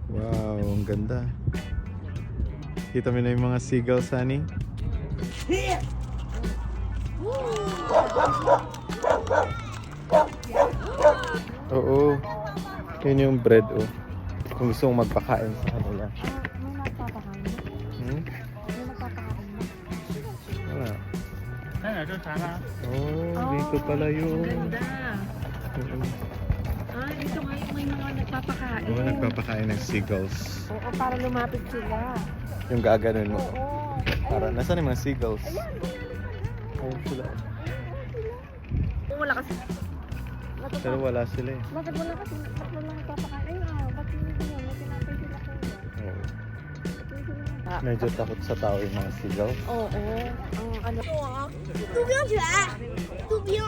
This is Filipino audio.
Wow, ang ganda. Kita mo na yung mga seagulls, honey? Oo. Yun yung bread, oh. Kung gusto mong magpakain sa kanila. May nagpapakain mo? Hmm? May nagpapakain mo? Wala. sana. Oh, dito pala yun. Ganda. Oo. Ito nga yung may mga nagpapakain. Oo, nagpapakain ng seagulls. Oo, para lumapit sila. Yung gaganon mo. Oo. Para, nasaan yung mga seagulls? Ayun sila. Wala kasi. Pero wala sila eh. Bakit wala kasi? Ba't wala nagpapakain? Ba't hindi yun? May tinapay sila ko. Oo. Medyo takot sa tao yung mga seagulls. Oo. Ano? 杜宾犬，杜宾。